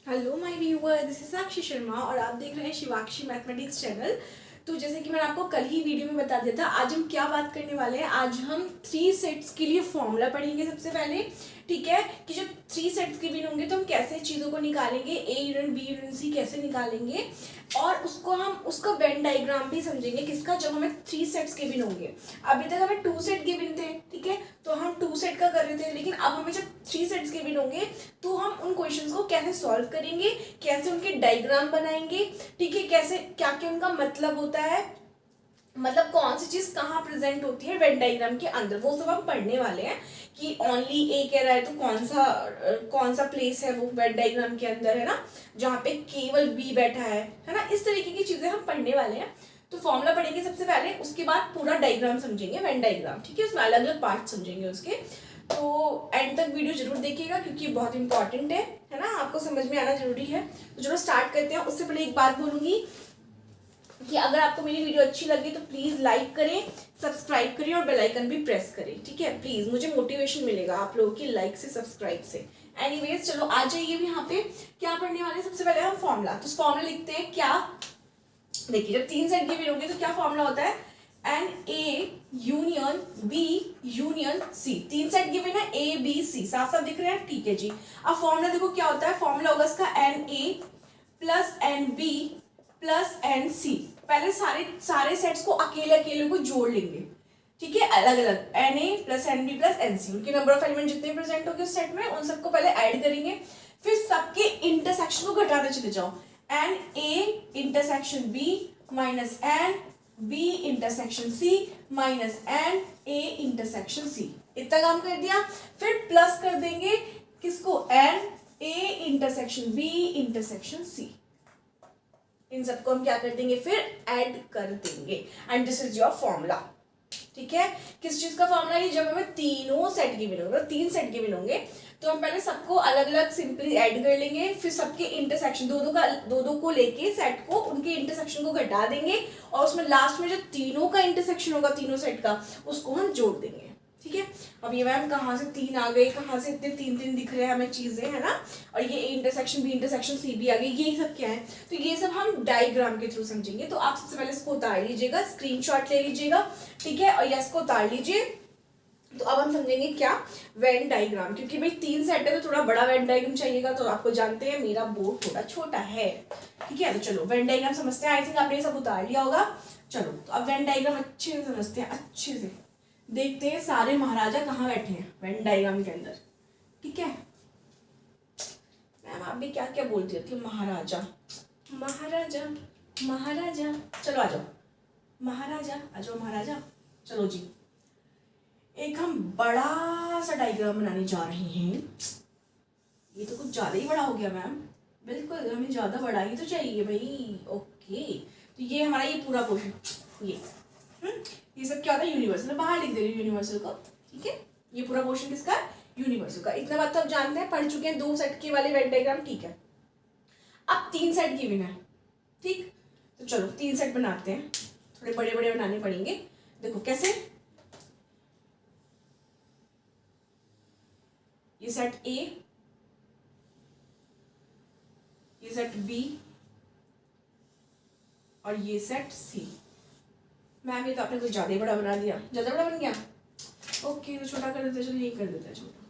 Hello my viewer, this is Sakshi Sharma और आप देख रहे हैं शिवाक्षी मैथमेटिक्स चैनल। तो जैसे कि मैंने आपको कल ही वीडियो में बता दिया था, आज हम क्या बात करने वाले हैं। आज हम 3 सेट्स के लिए फॉर्मूला पढ़ेंगे सबसे पहले। ठीक है कि जब 3 सेट्स के बिन होंगे तो हम कैसे चीज़ों को निकालेंगे, A union B union C कैसे निकालेंगे, और उसको हम उसका वेन डायग्राम भी समझेंगे किसका, जब हमें 3 सेट्स के बिन होंगे। अभी तक हमें 2 सेट के बिन थे, ठीक है, तो हम 2 सेट का कर रहे थे, लेकिन अब हमें जब 3 सेट्स के बिन होंगे तो हम उन क्वेश्चंस को कैसे सॉल्व करेंगे, कैसे उनके डायग्राम बनाएंगे, ठीक है, कैसे क्या क्या उनका मतलब होता है, मतलब कौन सी चीज कहाँ प्रेजेंट होती है वेन डायग्राम के अंदर, वो सब हम पढ़ने वाले हैं। कि ओनली ए कह रहा है तो कौन सा प्लेस है वो वेन डायग्राम के अंदर, है ना, जहाँ पे केवल बी बैठा है ना। इस तरीके की चीजें हम पढ़ने वाले हैं। तो फॉर्मूला पढ़ेंगे सबसे पहले, उसके बाद पूरा डायग्राम समझेंगे, वेन डायग्राम, ठीक है, उसमें अलग अलग पार्ट समझेंगे उसके। तो एंड तक वीडियो जरूर देखिएगा क्योंकि बहुत इंपॉर्टेंट है ना, आपको समझ में आना जरूरी है। तो चलो स्टार्ट करते हैं। उससे पहले एक बात बोलूंगी कि अगर आपको मेरी वीडियो अच्छी लगी तो प्लीज़ लाइक करें, सब्सक्राइब करें और बेल आइकन भी प्रेस करें, ठीक है। प्लीज़, मुझे मोटिवेशन मिलेगा आप लोगों की लाइक से, सब्सक्राइब से। एनीवेज चलो आ जाइए भी। यहाँ पे क्या पढ़ने वाले, सबसे पहले हम फॉर्मूला, तो फॉर्मूला लिखते हैं क्या। देखिए, जब 3 सेट गिवन होंगे तो क्या फॉर्मूला होता है, n A union B union C. 3 set given है, ए बी सी, साफ साफ दिख रहे हैं, ठीक है जी। अब फॉर्मूला देखो क्या होता है, फॉर्मूला होगा इसका n A plus n B plus n C. पहले सारे सेट्स को अकेले अकेले को जोड़ लेंगे, ठीक है, अलग अलग, n A plus n B plus n C, उनके नंबर ऑफ एलिमेंट जितने प्रेजेंट होंगे उस सेट में उन सबको पहले ऐड करेंगे। फिर सबके इंटरसेक्शन को घटाते चले जाओ, N A intersection B minus N B intersection C minus N A intersection C. इतना काम कर दिया। फिर प्लस कर देंगे किसको, N A intersection B intersection C. इन सबको हम क्या कर देंगे, फिर ऐड कर देंगे, and this is your formula. ठीक है, किस चीज का फॉर्मूला है, जब हमें तीनों सेट गिवन होंगे, 3 सेट गिवन होंगे, तो हम पहले सबको अलग अलग सिंपली ऐड कर लेंगे। फिर सबके इंटरसेक्शन दो दो को लेके सेट को, उनके इंटरसेक्शन को घटा देंगे, और उसमें लास्ट में जो तीनों का इंटरसेक्शन होगा तीनों सेट का, उसको हम जोड़ देंगे। ठीक है, अब ये मैम कहाँ से 3 आ गए, कहाँ से इतने 3 दिख रहे हैं हमें चीजें, है ना, और ये A intersection B intersection C भी आ गई, ये सब क्या है, तो ये सब हम डायग्राम के थ्रू समझेंगे। तो आप सबसे पहले इसको उतार लीजिएगा, स्क्रीनशॉट ले लीजिएगा, ठीक है, और यस को उतार लीजिए। तो अब हम समझेंगे क्या, वेन डायग्राम, क्योंकि भाई 3 सेट है तो थोड़ा बड़ा वेन डायग्राम चाहिएगा। तो आपको जानते हैं मेरा बोर्ड थोड़ा छोटा है, ठीक है। तो चलो वेन डायग्राम समझते हैं। आई थिंक आपने ये सब उतार लिया होगा। चलो तो अब वेन डायग्राम अच्छे से समझते हैं, अच्छे से देखते हैं सारे महाराजा कहाँ बैठे हैं वेन डायग्राम के अंदर, ठीक है। मैम आप भी क्या क्या बोलती होती है, महाराजा महाराजा महाराजा, चलो आ जाओ महाराजा, आ जाओ महाराजा। चलो जी, एक हम बड़ा सा डायग्राम बनाने जा रहे हैं। ये तो कुछ ज्यादा ही बड़ा हो गया मैम। बिल्कुल, हमें ज्यादा बड़ा ही तो चाहिए भाई। ओके, तो ये हमारा ये पूरा पोर्शन, ये सब क्या होता है, यूनिवर्सल। मैं बाहर लिख दे रही हूँ यूनिवर्सल को, ठीक है। ये पूरा पोर्शन किसका, यूनिवर्सल का। इतना बात तो आप जानते हैं, पढ़ चुके हैं 2 सेट के वाले वेन डायग्राम, ठीक है। अब 3 सेट गिवन है, ठीक, तो चलो 3 सेट बनाते हैं। थोड़े बड़े बड़े बनाने पड़ेंगे। देखो कैसे, ये सेट ए, ये सेट बी, और ये सेट सी। मैम ये तो आपने कुछ ज्यादा ही बड़ा बना दिया, ज्यादा बड़ा बन गया। ओके, तो छोटा कर देते, चलो यही कर देते हैं छोटा।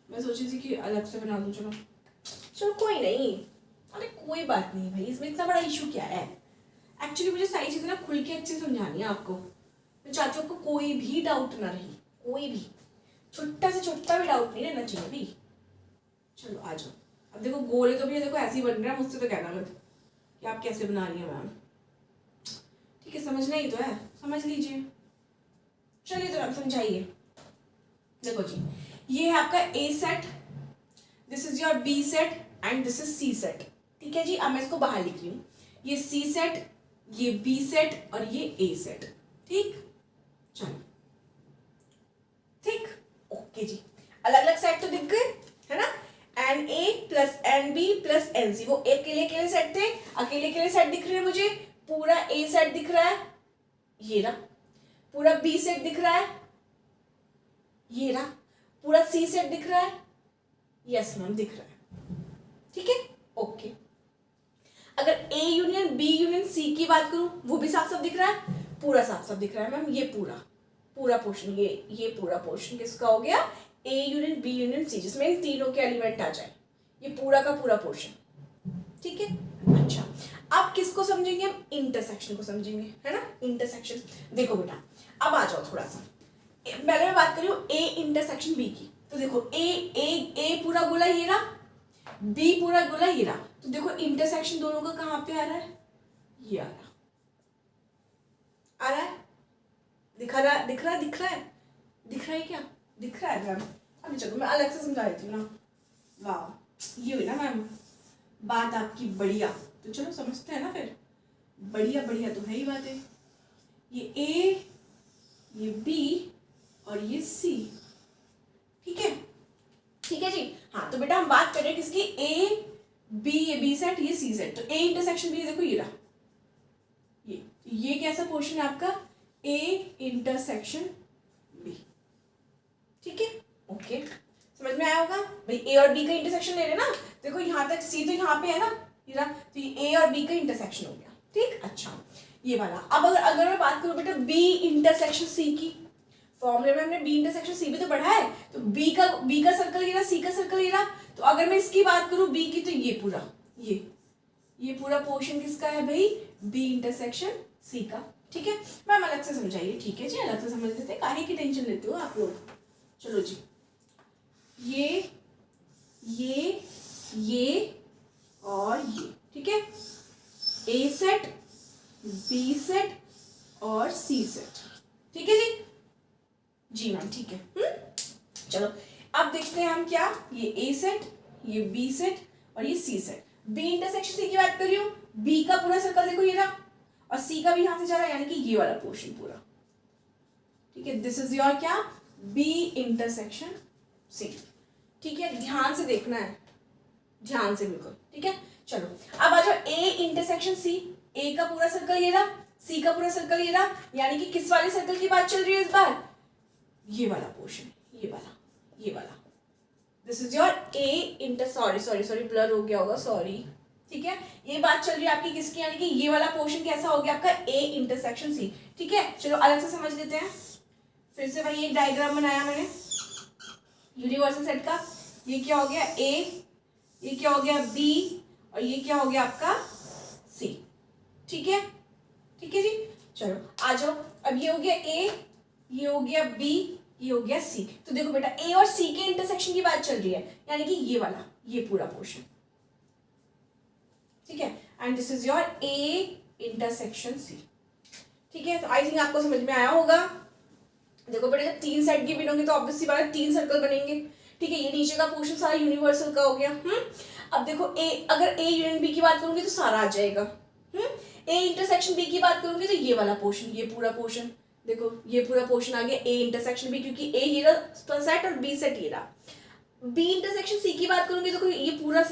मैं सोची थी कि अलग से बना दूं, चलो चलो कोई नहीं, अरे कोई बात नहीं भाई, इसमें इतना बड़ा इशू क्या है। एक्चुअली मुझे सारी चीजें ना खुल के अच्छे समझानी है आपको। मैं चाहती हूँ आपको कोई भी डाउट ना रहे, कोई भी छोटा से छोटा भी डाउट नहीं रहना चाहिए भाई। चलो आ जाओ। अब देखो गोले तो भी देखो ऐसे ही बन रहा है, मुझसे तो कहना मत कि आप कैसे बना रही हैं मैम, ठीक है, समझना ही तो है, समझ लीजिए। चलिए तो आप समझाइए। देखो जी, ये है आपका A set, this is your B set and this is C set, ठीक है जी। अब मैं इसको बाहर लिख रही हूँ, ये सी सेट, ये बी सेट और ये ए सेट, ठीक। चलो ठीक, ओके जी। अलग अलग सेट तो दिख गए, है ना, n A plus n B plus n C, वो अकेले अकेले सेट थे, अकेले अकेले सेट दिख रहे हैं मुझे। पूरा ए सेट दिख रहा है, ये रहा। पूरा बी सेट दिख रहा है, ये रहा। पूरा सी सेट दिख रहा है, यस मैम दिख रहा है, ठीक है। ओके। अगर A union B union C की बात करूं, वो भी साफ साफ दिख रहा है, पूरा साफ साफ दिख रहा है मैम। ये पूरा पोर्शन, ये पूरा पोर्शन किसका हो गया, A union B union C, जिसमें इन तीनों के एलिमेंट आ जाए, ये पूरा का पूरा पोर्शन। ठीक है, अच्छा अब किसको समझेंगे हम, इंटरसेक्शन को समझेंगे, है ना, इंटरसेक्शन। देखो बेटा अब आ जाओ थोड़ा सा, पहले मैं बात कर रही हूँ ए इंटरसेक्शन बी की। तो देखो ए पूरा गोला ये रहा, बी पूरा गोला ये रहा, तो देखो इंटरसेक्शन दोनों का कहाँ पे आ रहा है, ये आ रहा है, दिख रहा है क्या, दिख रहा है मैम। अभी चलो मैं अलग से समझा देती हूँ ना। वाह, ये हुई ना मैम बात आपकी बढ़िया। तो चलो समझते हैं ना फिर, बढ़िया तो है ही बात है। ये ए, ये बी और ये सी, ठीक है जी। हाँ तो बेटा हम बात कर रहे हैं किसकी, ए बी, ये बी सेट, ये सी सेट। तो ए इंटरसेक्शन बी, देखो ये रहा, ये कैसा पोर्शन है आपका, ए इंटरसेक्शन बी। ठीक है, ओके, समझ में आया होगा भाई। ए और बी का इंटरसेक्शन ले रहे ना, देखो यहाँ तक सी तो यहाँ पे है ना, ये रहा, तो ये ए और बी का इंटरसेक्शन हो गया। ठीक, अच्छा ये वाला। अब अगर मैं बात करूँ बेटा बी इंटरसेक्शन सी की, फॉर्मूले में हमने बी इंटरसेक्शन सी भी तो पढ़ा है, तो बी का सर्कल ये रहा, सी का सर्कल ये रहा। तो अगर मैं इसकी बात करूँ बी की, तो ये पूरा ये पूरा पोर्शन किसका है भाई, बी इंटरसेक्शन सी का। ठीक है मैम, अलग से समझाइए। ठीक है जी, अलग से समझ लेते हैं, काहे की टेंशन लेते हो आप लोग। चलो जी, ये और ये, ठीक है, ए सेट, बी सेट और सी सेट। ठीक है जी मैम, ठीक है। चलो अब देखते हैं हम क्या, ये ए सेट, ये बी सेट और ये सी सेट। बी इंटरसेक्शन सी की बात कर रही हूँ, बी का पूरा सर्कल देखो ये रहा, और सी का भी यहां से जा रहा है, यानी कि ये वाला पोर्शन पूरा। ठीक है, दिस इज योर क्या, बी इंटरसेक्शन सी। ठीक है, ध्यान से देखना है, ध्यान से बिल्कुल। ठीक है, चलो अब आ जाओ ए इंटरसेक्शन सी। ए का पूरा सर्कल ये रहा, सी का पूरा सर्कल ये रहा, यानी कि किस वाले सर्कल की बात चल रही है इस बार, ये वाला पोर्शन, ये वाला। This is your A inter, sorry blur हो गया होगा, सॉरी। ठीक है, ये बात चल रही है आपकी किसकी, यानी कि ये वाला पोर्शन कैसा हो गया आपका, ए इंटरसेक्शन सी। ठीक है, चलो अलग से समझ लेते हैं। फिर से वही एक डायग्राम बनाया मैंने यूनिवर्सल सेट का। ये क्या हो गया ए, ये क्या हो गया बी, और ये क्या हो गया आपका सी। ठीक है जी, चलो आ जाओ। अब ये हो गया ए, ये हो गया बी, ये हो गया सी। तो देखो बेटा ए और सी के इंटरसेक्शन की बात चल रही है, यानी कि ये वाला, ये पूरा पोर्शन। ठीक है, and this is your A intersection C. ठीक है, तो आई थिंक आपको समझ में आया होगा। देखो बेटा जब तीन साइड की पिन होंगी तो ऑब्वियसली बात है तीन सर्कल बनेंगे। ठीक है, ये नीचे का पोर्शन सारा यूनिवर्सल का हो गया। अब देखो ए, अगर ए यूनियन बी की बात करूंगी तो सारा आ जाएगा। ए इंटरसेक्शन बी की बात करूंगी तो ये वाला पोर्शन, ये पूरा पोर्शन, देखो ये पूरा पोर्शन आ गया ए इंटरसेक्शन बी, क्योंकि ए ये रहा सेट और बी सेट ये रहा। बी इंटरसेक्शन सी की बात करूंगी तो ये पूरा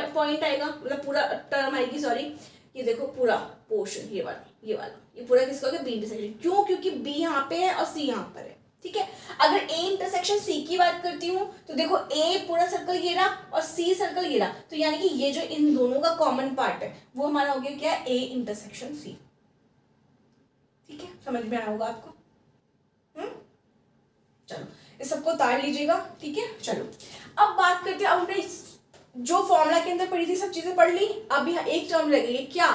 पॉइंट आएगा, मतलब पूरा टर्म आएगी, सॉरी। ये देखो पूरा पोर्शन, ये वाला ये पूरा किसका हो गया, बी इंटरसेक्शन। क्यों, क्योंकि बी यहाँ पे है और सी यहाँ पर है। ठीक है, अगर ए इंटरसेक्शन सी की बात करती हूँ तो देखो ए पूरा सर्कल ये रहा और सी सर्कल ये रहा, तो यानी कि ये जो इन दोनों का कॉमन पार्ट है वो हमारा हो गया क्या, ए इंटरसेक्शन सी। ठीक है, समझ में आया होगा आपको। चलो इस सबको उतार लीजिएगा। ठीक है, चलो अब बात करते हैं, अब हमने जो फॉर्मूला के अंदर पढ़ी थी सब चीजें पढ़ ली। अब यहाँ एक टर्म लगेगी क्या,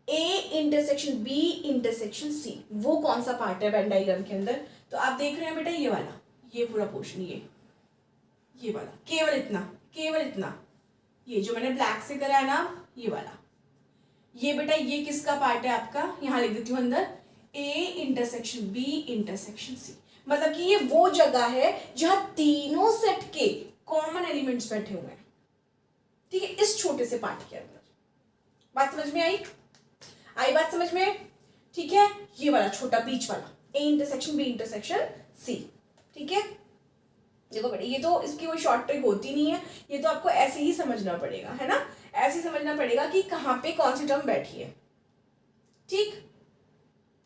A intersection B intersection C. वो कौन सा पार्ट है वेन डायग्राम के अंदर, तो आप देख रहे हैं बेटा ये वाला, ये पूरा पोर्शन, ये वाला, केवल इतना, ये जो मैंने ब्लैक से करा है ना, ये वाला, ये बेटा ये किसका पार्ट है आपका, यहाँ लिख देती हूँ अंदर, A intersection B intersection C. मतलब कि ये वो जगह है जहां तीनों सेट के कॉमन एलिमेंट्स बैठे हुए हैं। ठीक है, इस छोटे से पार्ट के अंदर। बात समझ में आई बात समझ में? ठीक है, ये वाला छोटा बीच वाला A intersection B intersection C. ठीक है, देखो बेटा ये तो इसकी कोई शॉर्ट ट्रिक होती नहीं है, ये तो आपको ऐसे ही समझना पड़ेगा, है ना, ऐसे ही समझना पड़ेगा कि कहाँ पे कौन सी टर्म बैठी है। ठीक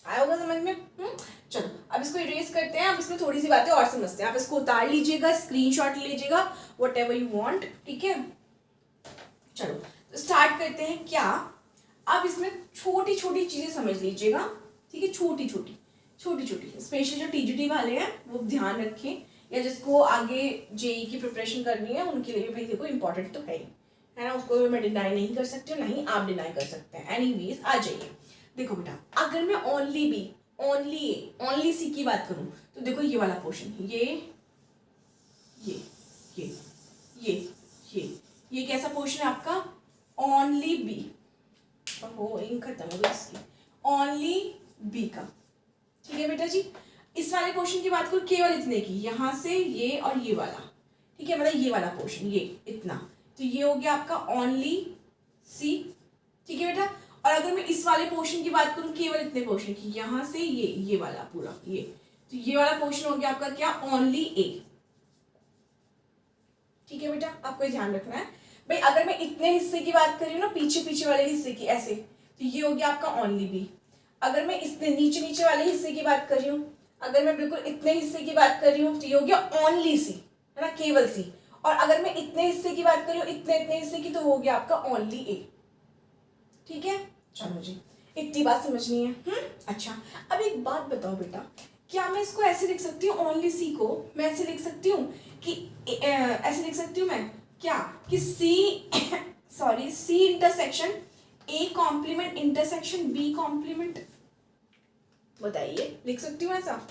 आया होगा समझ में? चलो अब इसको इरेज करते हैं, अब इसमें थोड़ी सी बातें और समझते हैं। आप इसको उतार लीजिएगा, स्क्रीनशॉट लीजिएगा, व्हाटएवर यू वांट। ठीक है, चलो स्टार्ट करते हैं। क्या आप इसमें छोटी छोटी चीजें समझ लीजिएगा, ठीक है, छोटी छोटी स्पेशली जो टीजीटी वाले हैं वो ध्यान रखें, या जिसको आगे जेई की प्रिपरेशन करनी है उनके लिए भाई देखो इंपॉर्टेंट तो है ना, उसको मैं डिनाई नहीं कर सकती हूँ, नहीं आप डिनाई कर सकते हैं। एनीवेज आ जाइए। देखो बेटा, अगर मैं ओनली बी ओनली सी की बात करूं तो देखो ये वाला पोर्शन, ये कैसा पोर्शन है आपका, ओनली बी, हो इंक खत्म हो गई इसकी, ओनली बी का, ठीक है बेटा जी। इस वाले पोर्शन की बात करूं केवल इतने की, यहां से ये और ये वाला, ठीक है, मतलब ये वाला पोर्शन, ये इतना, तो ये हो गया आपका ओनली सी, ठीक है बेटा। और अगर मैं इस वाले पोर्शन की बात करूं केवल इतने पोर्शन की, यहां से ये वाला पूरा ये, तो ये वाला पोर्शन हो गया आपका क्या, ओनली ए, ठीक है बेटा। आपको ये ध्यान रखना है भाई, अगर मैं इतने हिस्से की बात कर रही हूँ ना, पीछे वाले हिस्से की ऐसे, तो ये हो गया आपका ओनली बी। अगर मैं इतने नीचे वाले हिस्से की बात कर रही हूँ, अगर मैं बिल्कुल इतने हिस्से की बात कर रही हूँ तो ये हो गया ओनली सी, है ना, केवल सी। और अगर मैं इतने हिस्से की बात कर रही हूँ, इतने हिस्से की, तो हो गया आपका ओनली ए, ठीक है। चलो जी, इतनी बात समझनी है। अच्छा, अब एक बात बताओ बेटा, क्या मैं इसको ऐसे लिख सकती हूँ, ओनली सी को मैं ऐसे लिख सकती हूँ कि ऐसे लिख सकती हूँ मैं क्या, कि C intersection A complement intersection B complement, बताइए लिख सकती हूँ ऐसा?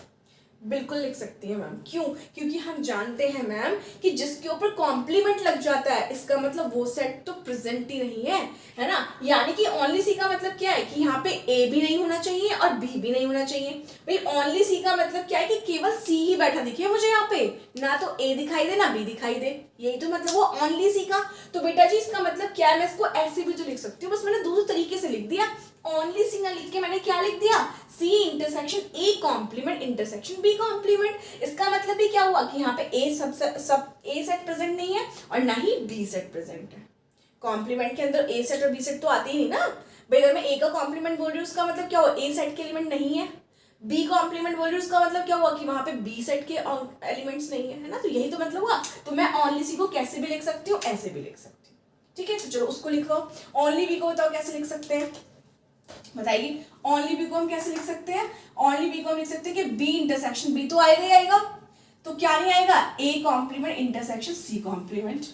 बिल्कुल लिख सकती है मैम। क्यों? क्योंकि हम जानते हैं मैम कि जिसके ऊपर कॉम्प्लीमेंट लग जाता है इसका मतलब वो सेट तो प्रेजेंट ही नहीं है ना। यानी कि ओनली सी का मतलब क्या है कि यहाँ पे ए भी नहीं होना चाहिए और बी भी नहीं होना चाहिए। भाई ओनली सी का मतलब क्या है कि केवल सी ही बैठा दिखे मुझे यहाँ पे, ना तो ए दिखाई दे ना बी दिखाई दे, यही तो मतलब वो ओनली सी का। तो बेटा जी इसका मतलब क्या है, मैं इसको ऐसे भी तो लिख सकती हूँ, बस मैंने दूसरे तरीके से लिख दिया। ओनली सी ना लिख के मैंने क्या लिख दिया, C intersection A complement intersection B complement. इसका मतलब भी क्या हुआ कि यहाँ पे ए सब ए सेट प्रेजेंट नहीं है और ना ही बी सेट प्रेजेंट है। कॉम्प्लीमेंट के अंदर ए सेट और बी सेट तो आते ही नहीं ना भाई। अगर मैं ए का कॉम्प्लीमेंट बोल रही हूँ उसका मतलब क्या हुआ, ए सेट के एलिमेंट नहीं है। बी कॉम्प्लीमेंट बोल रही हूँ उसका मतलब क्या हुआ कि वहां पे बी सेट के एलिमेंट्स नहीं है ना। तो यही तो मतलब हुआ। तो मैं ओनली सी को कैसे भी लिख सकती हूँ, ऐसे भी लिख सकती हूँ, ठीक है। तो चलो उसको लिखो। ओनली बी को बताओ कैसे लिख सकते हैं, बताइए। ओनली बी को हम कैसे लिख सकते हैं, ओनली बी को हम लिख सकते हैं कि बी इंटरसेक्शन बी तो आएगा ही आएगा, तो क्या नहीं आएगा, A complement intersection C complement,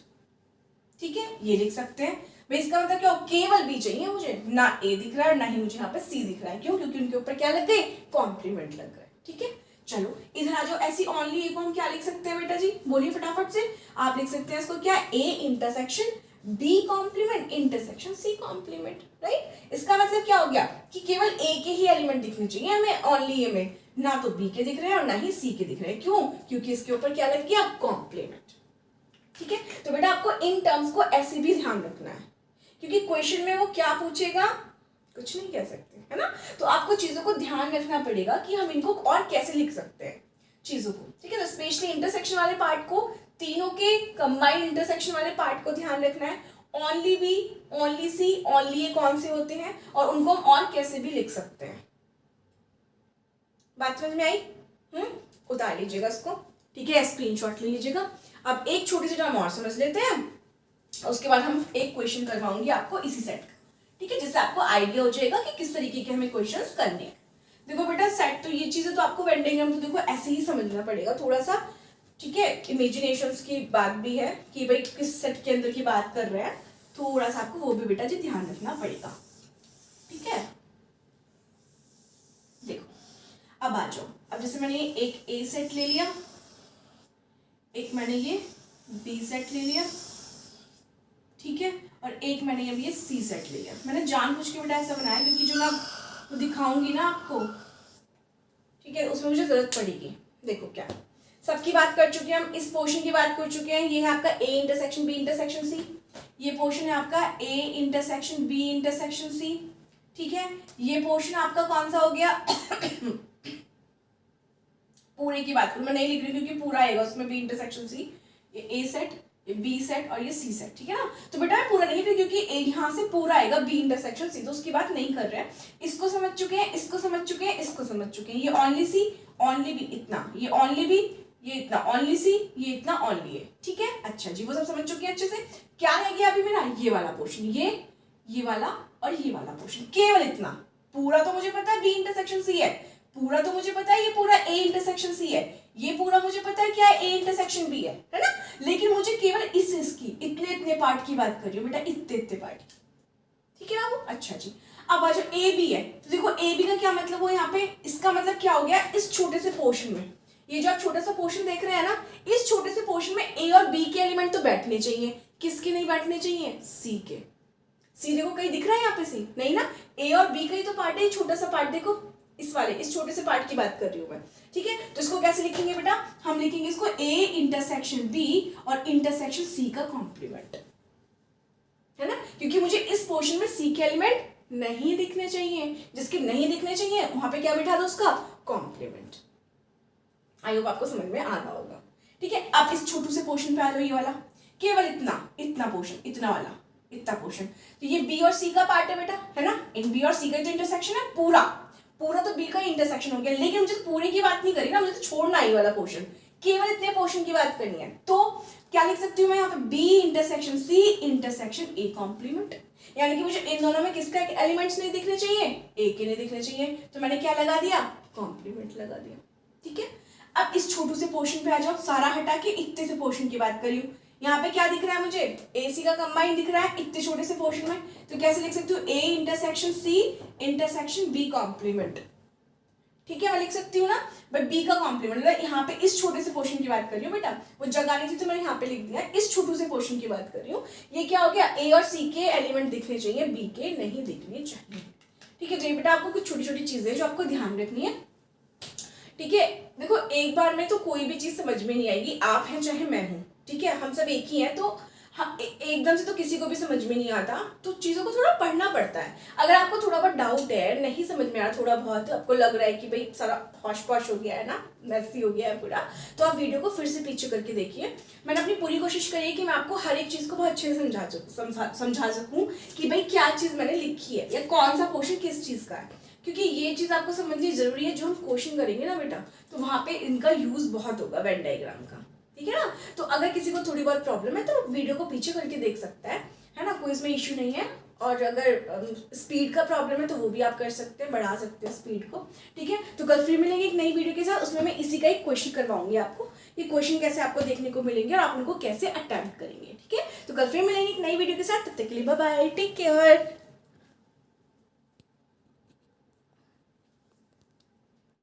ठीक है, ये लिख सकते हैं। भाई इसका मतलब क्या, केवल बी चाहिए मुझे, ना ए दिख रहा है ना ही मुझे यहाँ पे सी दिख रहा है। क्यों? क्योंकि उनके ऊपर क्या लग गए, कॉम्प्लीमेंट लग गए, ठीक है। चलो इधर आ जाओ। ऐसी ओनली ए को हम क्या लिख सकते हैं बेटा जी, बोलिए फटाफट से। आप लिख सकते हैं इसको क्या, A intersection B complement intersection C complement, right. इसका मतलब क्या हो गया कि केवल ए के ही एलिमेंट दिखने चाहिए हमें ओनली ए में, ना तो बी के दिख रहे हैं और ना ही सी के दिख रहे हैं। क्यों? क्योंकि इसके ऊपर क्या लग गया, कॉम्प्लीमेंट, ठीक है। तो बेटा आपको इन टर्म्स को ऐसे भी ध्यान रखना है, क्योंकि क्वेश्चन में वो क्या पूछेगा कुछ नहीं कह सकते, है ना। तो आपको चीजों को ध्यान रखना पड़ेगा कि हम इनको और कैसे लिख सकते हैं चीजों को, ठीक है। तो स्पेशली इंटरसेक्शन वाले पार्ट को, तीनों के कंबाइंड इंटरसेक्शन वाले पार्ट को ध्यान रखना है। ओनली बी, ओनली सी, ओनली ए कौन से होते हैं और उनको हम और कैसे भी लिख सकते हैं। बात समझ में आई? उतार लीजिएगा इसको, ठीक है, स्क्रीनशॉट ले लीजिएगा। अब एक छोटी सी टर्म और समझ लेते हैं, उसके बाद हम एक क्वेश्चन करवाऊंगी आपको इसी सेट का, ठीक है, जिससे आपको आइडिया हो जाएगा कि किस तरीके के हमें क्वेश्चंस करने हैं। देखो बेटा सेट तो ये चीजें तो आपको वेन डायग्राम तो देखो ऐसे ही समझना पड़ेगा थोड़ा सा, ठीक है। इमेजिनेशंस की बात भी है कि भाई किस सेट के अंदर की बात कर रहे हैं, थोड़ा सा आपको वो भी बेटा जी ध्यान रखना पड़ेगा, ठीक है। देखो अब आ जाओ। अब जैसे मैंने एक ए सेट ले लिया, एक मैंने ये बी सेट ले लिया, ठीक है, और एक मैंने ये सी सेट ले लिया। मैंने जानबूझ के बेटा ऐसा बनाया क्योंकि जो मैं दिखाऊंगी ना आपको, ठीक है, उसमें मुझे जरूरत पड़ेगी। देखो क्या सबकी बात कर चुके हैं हम, इस पोर्शन की बात कर चुके हैं। ये है आपका A intersection B intersection C, ये पोर्शन है आपका A intersection B intersection C, ठीक है। ये पोर्शन आपका कौन सा हो गया पूरे की बात करूं, मैं नहीं लिख रही क्योंकि पूरा आएगा उसमें बी इंटरसेक्शन सी, ये ए सेट, ये बी सेट और ये सी सेट, ठीक है ना। तो बेटा मैं पूरा नहीं लिख रही क्योंकि यहाँ से पूरा आएगा बी इंटरसेक्शन सी, तो उसकी बात नहीं कर रहे हैं। इसको समझ चुके हैं, इसको समझ चुके हैं, इसको समझ चुके हैं। ये ओनली सी, ओनली बी, इतना, ये ओनली बी, ये इतना ओनली सी, ये इतना ओनली है, ठीक है। अच्छा जी, वो सब समझ चुके हैं अच्छे से। क्या है गया अभी मेरा ये वाला पोर्शन, ये वाला और ये वाला पोर्शन, केवल इतना। पूरा तो मुझे पता है बी इंटरसेक्शन सी है, पूरा तो मुझे पता है ये पूरा ए इंटरसेक्शन सी है, ये पूरा मुझे पता है क्या है ए इंटरसेक्शन बी है ना। लेकिन मुझे केवल इसकी इतने इतने पार्ट की बात कर रही हूँ बेटा, इतने इतने पार्ट, ठीक है बाबू। अच्छा जी, अब आ जाओ ए बी है, तो देखो ए बी का क्या मतलब हो यहाँ पे, इसका मतलब क्या हो गया, इस छोटे से पोर्शन में, ये जो आप छोटा सा पोर्शन देख रहे हैं ना, इस छोटे से पोर्शन में ए और बी के एलिमेंट तो बैठने चाहिए, किसके नहीं बैठने चाहिए, सी के। सी देखो कहीं दिख रहा है यहाँ पे, सी नहीं ना, ए और बी का ही तो पार्ट है, छोटा सा पार्ट देखो, इस वाले इस छोटे से पार्ट की बात कर रही हूँ मैं, ठीक है। तो इसको कैसे लिखेंगे बेटा, हम लिखेंगे इसको ए इंटरसेक्शन बी और इंटरसेक्शन सी का कॉम्प्लीमेंट, है ना, क्योंकि मुझे इस पोर्शन में सी के एलिमेंट नहीं दिखने चाहिए, जिसके नहीं दिखने चाहिए वहां पे क्या बिठा दो, उसका कॉम्प्लीमेंट। आई होप आपको समझ में आ रहा होगा, ठीक है। आप इस छोटू से पोर्शन पे आ जाओ, ये वाला केवल इतना पोर्शन, इतना वाला इतना पोर्शन, तो ये बी और सी का पार्ट है बेटा, है ना। इन बी और सी का जो इंटरसेक्शन है पूरा तो बी का इंटरसेक्शन हो गया, लेकिन मुझे तो पूरे की बात नहीं करी ना, मुझे तो छोड़ना है ये वाला पोर्शन, केवल इतने पोर्शन की बात करनी है। तो क्या लिख सकती हूँ मैं यहाँ पे, B intersection C intersection A complement, यानी कि मुझे इन दोनों में किसका एलिमेंट्स नहीं दिखने चाहिए, ए के नहीं दिखने चाहिए, तो मैंने क्या लगा दिया, कॉम्प्लीमेंट लगा दिया, ठीक है। अब इस छोटू से पोर्शन पे आ जाओ, सारा हटा के इतने से पोर्शन की बात करी हूँ, यहाँ पे क्या दिख रहा है मुझे, ए सी का कंबाइन दिख रहा है इतने छोटे से पोर्शन में, तो कैसे लिख सकती हूँ, A intersection C intersection B complement, ठीक है। मैं लिख सकती हूँ ना, बट बी का कॉम्प्लीमेंट, मतलब यहाँ पे इस छोटे से पोर्शन की बात कर रही हूँ बेटा, वो जगह नहीं थी तो मैंने यहाँ पे लिख दिया, इस छोटू से पोर्शन की बात कर रही हूँ। ये क्या हो गया, ए और सी के एलिमेंट दिखने चाहिए, बी के नहीं दिखने चाहिए, ठीक है। तो ये बेटा आपको कुछ छोटी छोटी चीजें जो आपको ध्यान रखनी है, ठीक है। देखो एक बार में तो कोई भी चीज समझ में नहीं आएगी, आप हैं चाहे मैं हूँ, ठीक है, हम सब एक ही हैं, तो हाँ एकदम से तो किसी को भी समझ में नहीं आता, तो चीज़ों को थोड़ा पढ़ना पड़ता है। अगर आपको थोड़ा बहुत डाउट है, नहीं समझ में आ रहा, थोड़ा बहुत आपको लग रहा है कि भाई सारा हौश पौश हो गया है ना, मैसी हो गया है पूरा, तो आप वीडियो को फिर से पीछे करके देखिए। मैंने अपनी पूरी कोशिश करी है कि मैं आपको हर एक चीज़ को बहुत अच्छे से समझा सकूँ कि भाई क्या चीज़ मैंने लिखी है या कौन सा क्वेश्चन किस चीज़ का है, क्योंकि ये चीज़ आपको समझनी जरूरी है। जो हम क्वेश्चन करेंगे ना बेटा, तो वहाँ पे इनका यूज़ बहुत होगा, वेन डायग्राम का, ठीक है ना। तो अगर किसी को थोड़ी बहुत प्रॉब्लम है तो वीडियो को पीछे करके देख सकता है ना, कोई इसमें इश्यू नहीं है। और अगर स्पीड का प्रॉब्लम है तो वो भी आप कर सकते हैं, बढ़ा सकते हैं स्पीड को, ठीक है। तो कल फिर मिलेंगे एक नई वीडियो के साथ, उसमें मैं इसी का एक क्वेश्चन करवाऊंगी आपको, ये क्वेश्चन कैसे आपको देखने को मिलेंगे और आप उनको कैसे अटेम्प्ट करेंगे, ठीक है। तो कल फिर मिलेंगे एक नई वीडियो के साथ, तब तक के लिए बाय बाय, टेक केयर।